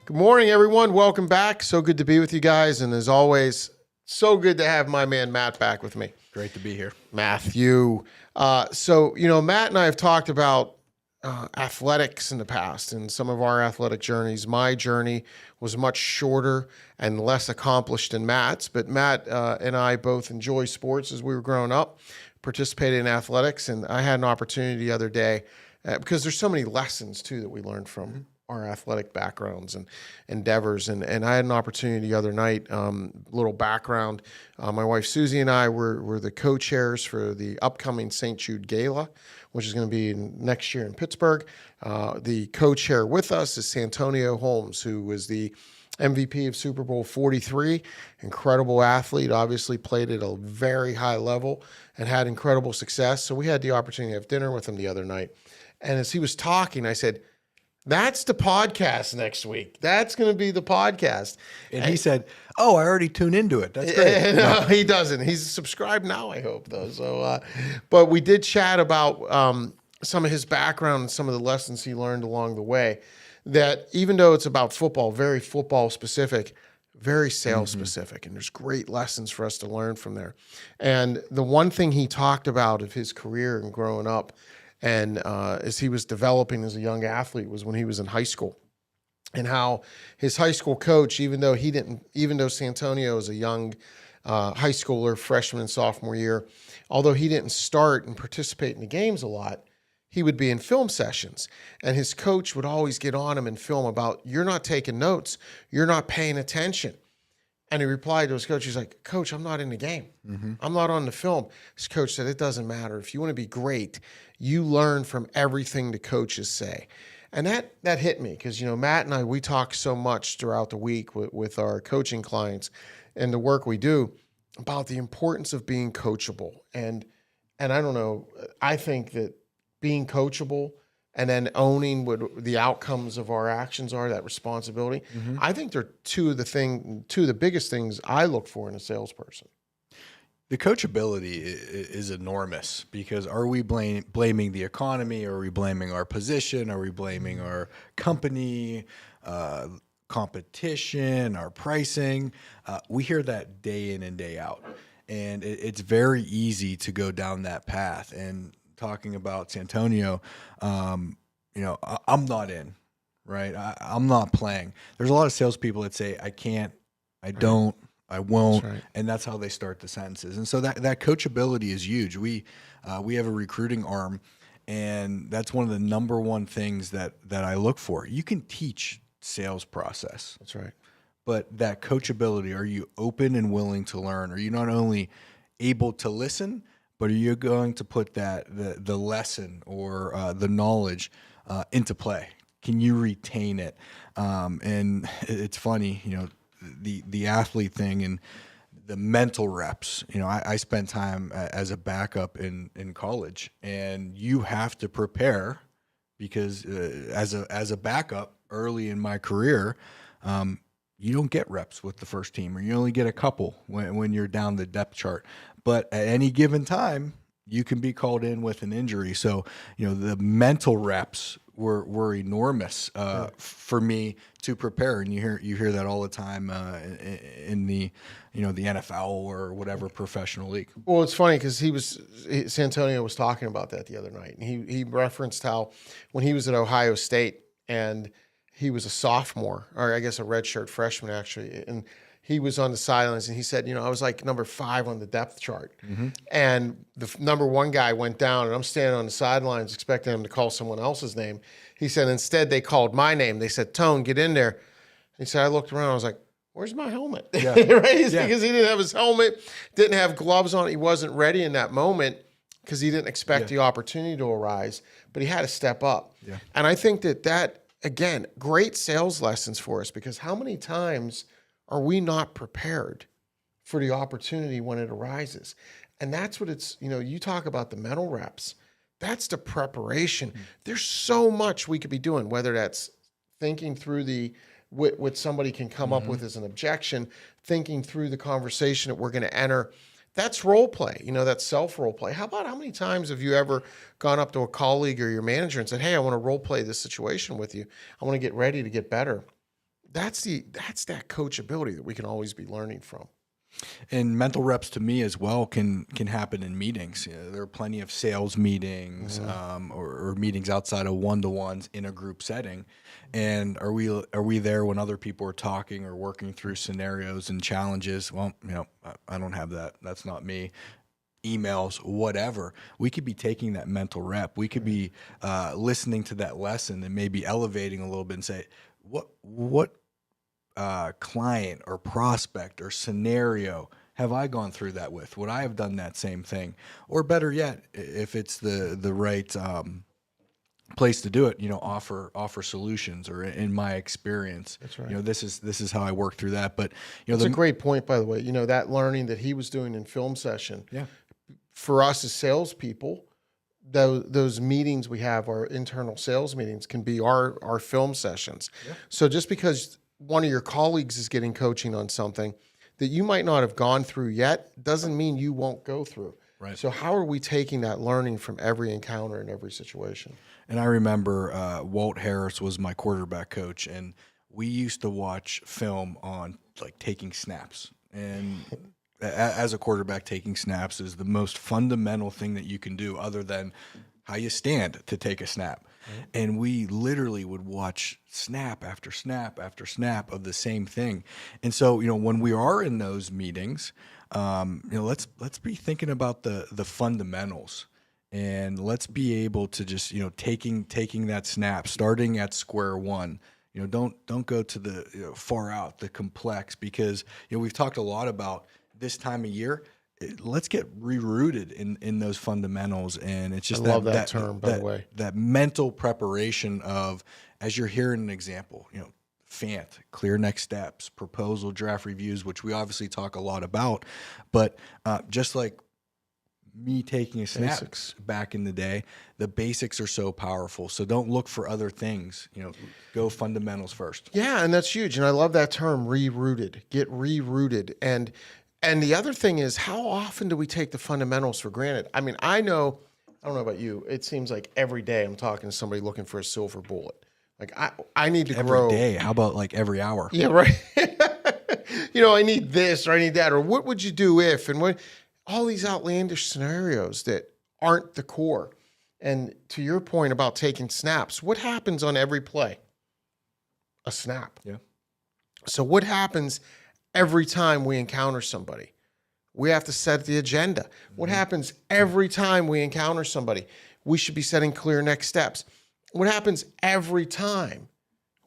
Good morning, everyone. Welcome back. So good to be with you guys. And as always, so good to have my man Matt back with me. Great to be here. Matthew. Matt and I have talked about athletics in the past and some of our athletic journeys. My journey was much shorter and less accomplished than Matt's, but Matt and I both enjoy sports as we were growing up, participated in athletics, and I had an opportunity the other day because there's so many lessons, too, that we learned from our athletic backgrounds and endeavors. And I had an opportunity the other night, little background. My wife Susie and I were the co-chairs for the upcoming St. Jude Gala, which is going to be next year in Pittsburgh. The co-chair with us is Santonio Holmes, who was the MVP of Super Bowl 43, incredible athlete, obviously played at a very high level and had incredible success. So we had the opportunity to have dinner with him the other night. And as he was talking, I said, "That's the podcast next week. That's going to be the podcast." And he said, "Oh, I already tuned into it. That's great." No, he doesn't. He's subscribed now, I hope, though. So, but we did chat about some of his background and some of the lessons he learned along the way. That even though it's about football, very football specific, very sales specific, and there's great lessons for us to learn from there. And the one thing he talked about of his career and growing up, and as he was developing as a young athlete, was when he was in high school, and how his high school coach, even though Santonio was a young high schooler, freshman and sophomore year, although he didn't start and participate in the games a lot, he would be in film sessions, and his coach would always get on him and film about, "You're not taking notes, you're not paying attention." And he replied to his coach, he's like, "Coach, I'm not in the game. I'm not on the film." His coach said, "It doesn't matter. If you want to be great, you learn from everything the coaches say." And that hit me because, Matt and I, we talk so much throughout the week with our coaching clients and the work we do about the importance of being coachable. And I don't know, I think that being coachable and then owning what the outcomes of our actions are, that responsibility, I think they're two of the biggest things I look for in a salesperson. The coachability is enormous because are we blaming the economy? Are we blaming our position? Are we blaming our company, competition, our pricing? We hear that day in and day out. And it's very easy to go down that path. And talking about Santonio, I'm not in, right? I'm not playing. There's a lot of salespeople that say, "I can't, I don't, I won't," That's right. and that's how they start the sentences. And so that coachability is huge. We have a recruiting arm, and that's one of the number one things that I look for. You can teach sales process. That's right. But that coachability, are you open and willing to learn? Are you not only able to listen, but are you going to put the lesson or the knowledge into play? Can you retain it? And it's funny, the athlete thing and the mental reps. I spent time as a backup in college, and you have to prepare because as a backup early in my career, you don't get reps with the first team, or you only get a couple when you're down the depth chart. But at any given time, you can be called in with an injury. So, the mental reps were enormous for me to prepare. And you hear that all the time in the the NFL or whatever professional league. Well, it's funny because Santonio was talking about that the other night, and he referenced how when he was at Ohio State and he was a sophomore, or I guess a redshirt freshman actually, and he was on the sidelines, and he said, I was like number 5 on the depth chart. And the number 1 guy went down, and I'm standing on the sidelines expecting him to call someone else's name. He said, instead, they called my name. They said, "Tone, get in there." He said, I looked around. I was like, "Where's my helmet?" Yeah. Right? Yeah. Because he didn't have his helmet, didn't have gloves on. He wasn't ready in that moment because he didn't expect the opportunity to arise, but he had to step up. Yeah. And I think that, again, great sales lessons for us, because how many times are we not prepared for the opportunity when it arises? And that's what it's, you talk about the mental reps. That's the preparation. There's so much we could be doing, whether that's thinking through what somebody can come up with as an objection, thinking through the conversation that we're going to enter. That's role play, that's self role play. How many times have you ever gone up to a colleague or your manager and said, "Hey, I want to role play this situation with you. I want to get ready to get better." that's that coachability that we can always be learning from. And mental reps to me as well can happen in meetings. You know, there are plenty of sales meetings or meetings outside of one-to-ones in a group setting. And are we there when other people are talking or working through scenarios and challenges? Well, you know, I don't have that. That's not me. Emails, whatever. We could be taking that mental rep. We could be listening to that lesson and maybe elevating a little bit and say, what client or prospect or scenario have I gone through that with? Would I have done that same thing? Or better yet, if it's the right place to do it, you know, offer solutions. Or in my experience, That's right. you know, this is how I work through that. But you know, It's a great point, by the way. You know, that learning that he was doing in film session. yeah. For us as salespeople, those meetings we have, our internal sales meetings, can be our film sessions. Yeah. So just because one of your colleagues is getting coaching on something that you might not have gone through yet, doesn't mean you won't go through. Right. So how are we taking that learning from every encounter in every situation? And I remember Walt Harris was my quarterback coach, and we used to watch film on like taking snaps. And as a quarterback, taking snaps is the most fundamental thing that you can do, other than how you stand to take a snap. Mm-hmm. And we literally would watch snap after snap after snap of the same thing. And so, you know, when we are in those meetings, you know, let's be thinking about the fundamentals. And let's be able to just, you know, taking that snap, starting at square one. You know, don't go to the far out, the complex, because you know we've talked a lot about this time of year. Let's get rerouted in those fundamentals, and it's just I love that term, by the way. That mental preparation of, as you're hearing an example, you know, FANT, clear next steps, proposal, draft reviews, which we obviously talk a lot about, but just like me taking a snap Basics. back in the day, the basics are so powerful. So don't look for other things, you know, go fundamentals first. Yeah, and that's huge. And I love that term, rerouted. Get rerouted. And the other thing is, how often do we take the fundamentals for granted? I mean, I don't know about you. It seems like every day I'm talking to somebody looking for a silver bullet. Like I need to grow. Every day. How about like every hour? Yeah, right. You know, I need this or I need that, or what would you do if, and what, all these outlandish scenarios that aren't the core. And to your point about taking snaps, what happens on every play? A snap. Yeah. So what happens every time we encounter somebody? We have to set the agenda. What happens every time we encounter somebody? We should be setting clear next steps. What happens every time?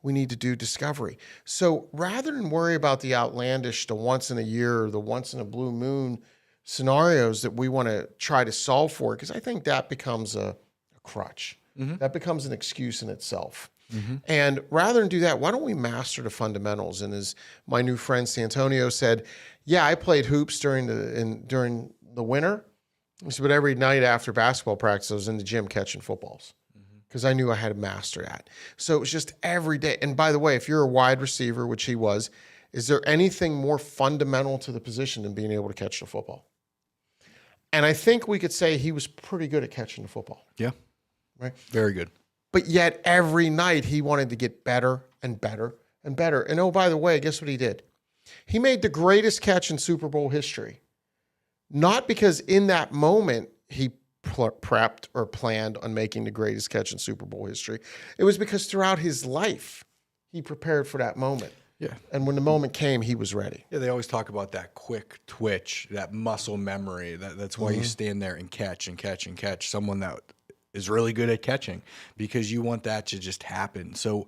We need to do discovery. So rather than worry about the outlandish, the once in a year, or the once in a blue moon scenarios that we want to try to solve for, because I think that becomes a crutch. Mm-hmm. That becomes an excuse in itself. Mm-hmm. And rather than do that, why don't we master the fundamentals? And as my new friend Santonio said, yeah, I played hoops during the winter. He said, but every night after basketball practice, I was in the gym catching footballs because I knew I had to master that. So it was just every day. And by the way, if you're a wide receiver, which he was, is there anything more fundamental to the position than being able to catch the football? And I think we could say he was pretty good at catching the football. Yeah. Right. Very good. But yet every night he wanted to get better and better and better. And oh, by the way, guess what he did? He made the greatest catch in Super Bowl history. Not because in that moment he prepped or planned on making the greatest catch in Super Bowl history. It was because throughout his life, he prepared for that moment. Yeah. And when the moment came, he was ready. Yeah, they always talk about that quick twitch, that muscle memory. That's why you stand there and catch and catch and catch. Someone that is really good at catching, because you want that to just happen. So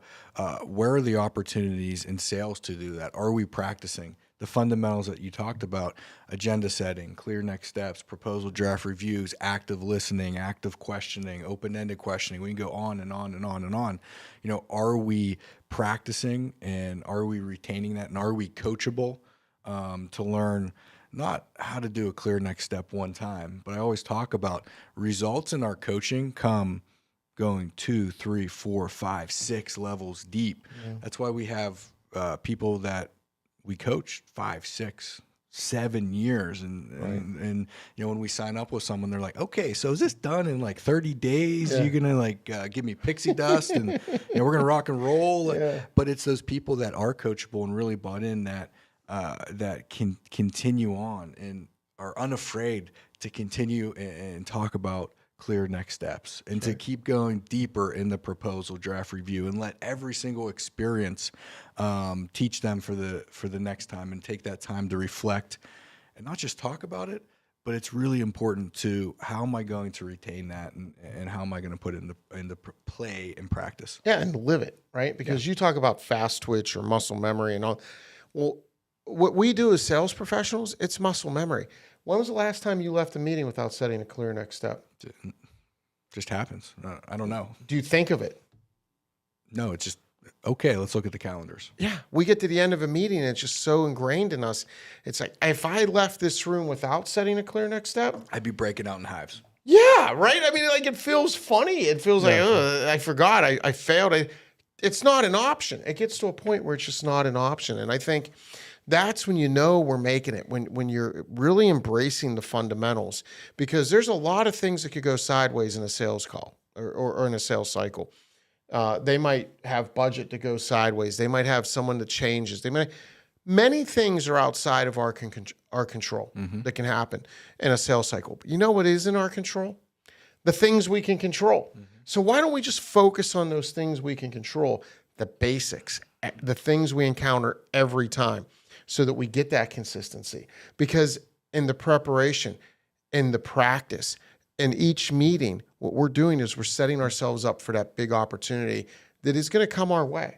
where are the opportunities in sales to do that? Are we practicing the fundamentals that you talked about? Agenda setting, clear next steps, proposal draft reviews, active listening, active questioning, open-ended questioning. We can go on and on and on and on. You know, are we practicing, and are we retaining that, and are we coachable to learn not how to do a clear next step one time, but I always talk about results in our coaching come going 2, 3, 4, 5, 6 levels deep. Yeah. That's why we have people that we coach 5, 6, 7 years. And when we sign up with someone, they're like, okay, so is this done in like 30 days? Yeah. You're going to like give me pixie dust and we're going to rock and roll. Yeah. But it's those people that are coachable and really bought in that can continue on and are unafraid to continue and talk about clear next steps and to keep going deeper in the proposal draft review and let every single experience teach them for the next time and take that time to reflect and not just talk about it, but it's really important to how am I going to retain that and how am I going to put it into play and practice. Yeah, and live it, right? Because you talk about fast twitch or muscle memory and all. Well, what we do as sales professionals, it's muscle memory. When was the last time you left a meeting without setting a clear next step? Just happens. I don't know. Do you think of it? No, it's just, okay, let's look at the calendars. Yeah, we get to the end of a meeting and it's just so ingrained in us. It's like, if I left this room without setting a clear next step, I'd be breaking out in hives. yeah, right? I mean, like, it feels funny. It feels like, I forgot, I failed. It's not an option. It gets to a point where it's just not an option. And I think that's when you know we're making it, when you're really embracing the fundamentals, because there's a lot of things that could go sideways in a sales call or in a sales cycle. They might have budget to go sideways. They might have someone that changes. Many things are outside of our control that can happen in a sales cycle. But you know what is in our control? The things we can control. So why don't we just focus on those things we can control, the basics, the things we encounter every time, so that we get that consistency? Because in the preparation, in the practice, in each meeting, what we're doing is we're setting ourselves up for that big opportunity that is going to come our way.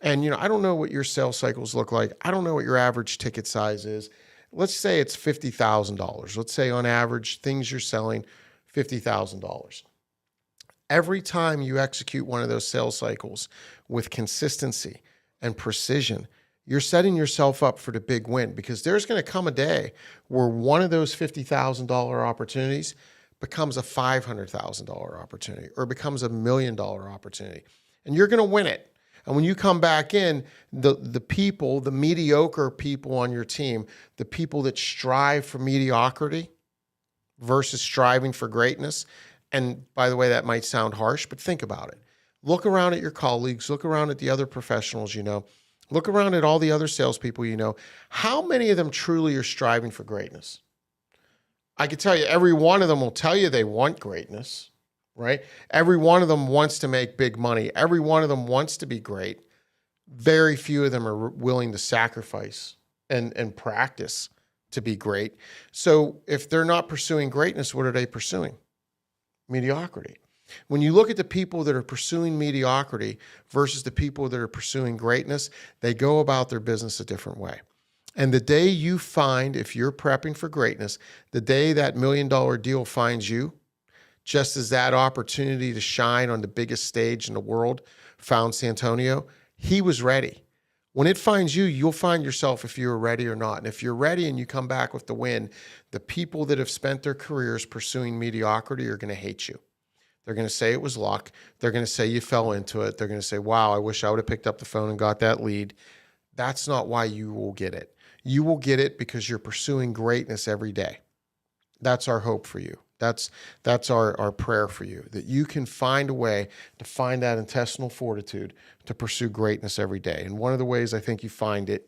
And, I don't know what your sales cycles look like. I don't know what your average ticket size is. Let's say it's $50,000. Let's say on average, things you're selling, $50,000. Every time you execute one of those sales cycles with consistency and precision, you're setting yourself up for the big win, because there's going to come a day where one of those $50,000 opportunities becomes a $500,000 opportunity or becomes $1 million opportunity, and you're going to win it. And when you come back in, the people, the mediocre people on your team, the people that strive for mediocrity versus striving for greatness, and by the way, that might sound harsh, but think about it. Look around at your colleagues, look around at the other professionals you know, look around at all the other salespeople you know. How many of them truly are striving for greatness? I can tell you, every one of them will tell you they want greatness, right? Every one of them wants to make big money. Every one of them wants to be great. Very few of them are willing to sacrifice and practice to be great. So if they're not pursuing greatness, what are they pursuing? Mediocrity. When you look at the people that are pursuing mediocrity versus the people that are pursuing greatness, they go about their business a different way. And the day you find, if you're prepping for greatness, the day that $1 million deal finds you, just as that opportunity to shine on the biggest stage in the world found Santonio, he was ready. When it finds you, you'll find yourself if you're ready or not. And if you're ready and you come back with the win, the people that have spent their careers pursuing mediocrity are going to hate you. They're going to say it was luck. They're going to say you fell into it. They're going to say, wow, I wish I would have picked up the phone and got that lead. That's not why you will get it. You will get it because you're pursuing greatness every day. That's our hope for you. That's our prayer for you, that you can find a way to find that intestinal fortitude to pursue greatness every day. And one of the ways I think you find it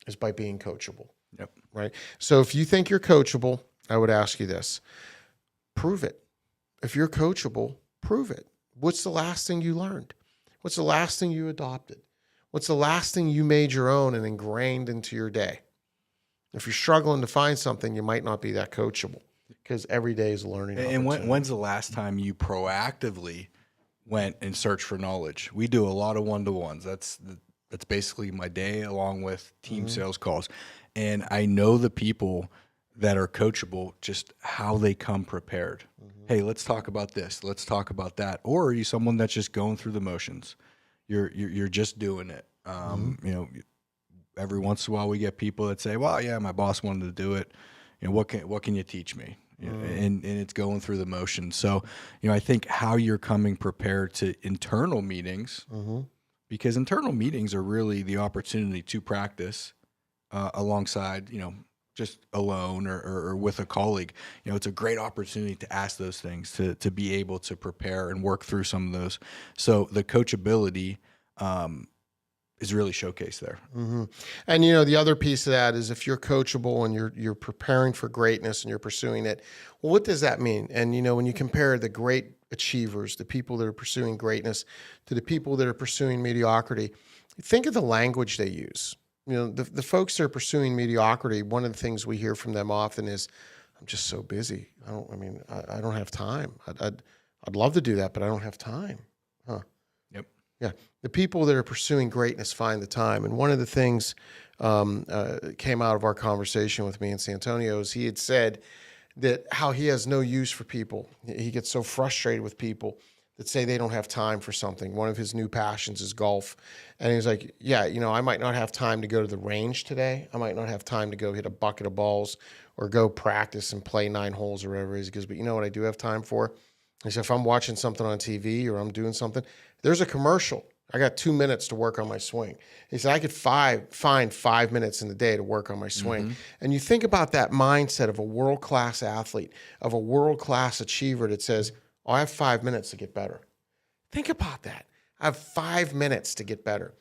is by being coachable. Yep. Right? So if you think you're coachable, I would ask you this. Prove it. If you're coachable, prove it. What's the last thing you learned? What's the last thing you adopted? What's the last thing you made your own and ingrained into your day? If you're struggling to find something, you might not be that coachable, because every day is a learning opportunity. And when's the last time you proactively went and searched for knowledge? We do a lot of one-to-ones. That's basically my day, along with team sales calls. And I know the people that are coachable, just how they come prepared. Hey, let's talk about this. Let's talk about that. Or are you someone that's just going through the motions? You're just doing it. Every once in a while we get people that say, well, yeah, my boss wanted to do it. What can you teach me? And it's going through the motions. So, I think how you're coming prepared to internal meetings, because internal meetings are really the opportunity to practice alongside, just alone or with a colleague, it's a great opportunity to ask those things, to be able to prepare and work through some of those. So the coachability is really showcased there. And the other piece of that is if you're coachable and you're preparing for greatness and you're pursuing it, well, what does that mean? And when you compare the great achievers, the people that are pursuing greatness, to the people that are pursuing mediocrity, think of the language they use. The folks that are pursuing mediocrity, one of the things we hear from them often is, "I'm just so busy. I don't have time. I'd love to do that, but I don't have time." Huh. Yep. Yeah. The people that are pursuing greatness find the time. And one of the things came out of our conversation with me and Santonio is he had said that how he has no use for people. He gets so frustrated with people that say they don't have time for something. One of his new passions is golf. And he was like, yeah, I might not have time to go to the range today. I might not have time to go hit a bucket of balls or go practice and play 9 holes or whatever it is. He goes, but you know what I do have time for? He said, if I'm watching something on TV or I'm doing something, there's a commercial. I got 2 minutes to work on my swing. He said, I could find 5 minutes in the day to work on my swing. And you think about that mindset of a world-class athlete, of a world-class achiever that says, oh, I have 5 minutes to get better. Think about that. I have 5 minutes to get better.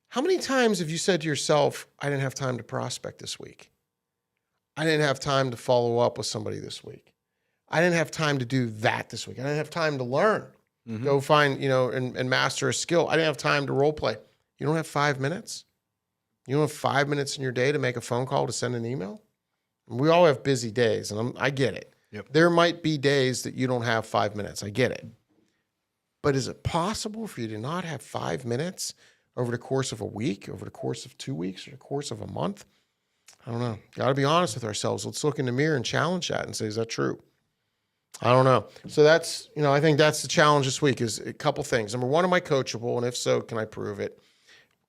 How many times have you said to yourself, I didn't have time to prospect this week? I didn't have time to follow up with somebody this week. I didn't have time to do that this week. I didn't have time to learn. Go find, and master a skill. I didn't have time to role play. You don't have 5 minutes? You don't have 5 minutes in your day to make a phone call, to send an email? We all have busy days, and I get it. Yep. There might be days that you don't have 5 minutes. I get it. But is it possible for you to not have 5 minutes over the course of a week, over the course of 2 weeks, or the course of a month? I don't know. Got to be honest with ourselves. Let's look in the mirror and challenge that and say, is that true? I don't know. So that's, I think that's the challenge this week is a couple things. Number one, am I coachable? And if so, can I prove it?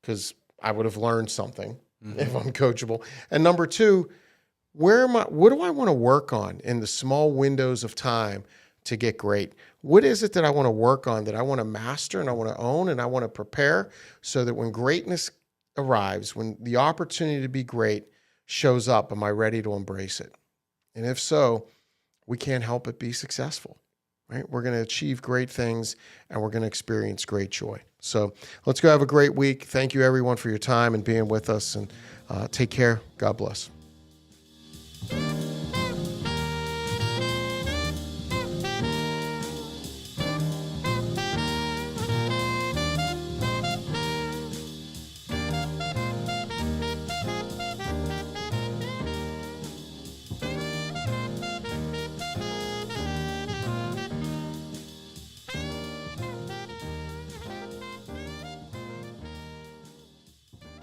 Because I would have learned something if I'm coachable. And number two, what do I want to work on in the small windows of time to get great? What is it that I want to work on, that I want to master and I want to own and I want to prepare so that when greatness arrives, when the opportunity to be great shows up, am I ready to embrace it? And if so, we can't help but be successful, right? We're going to achieve great things and we're going to experience great joy. So let's go have a great week. Thank you everyone for your time and being with us, and take care. God bless.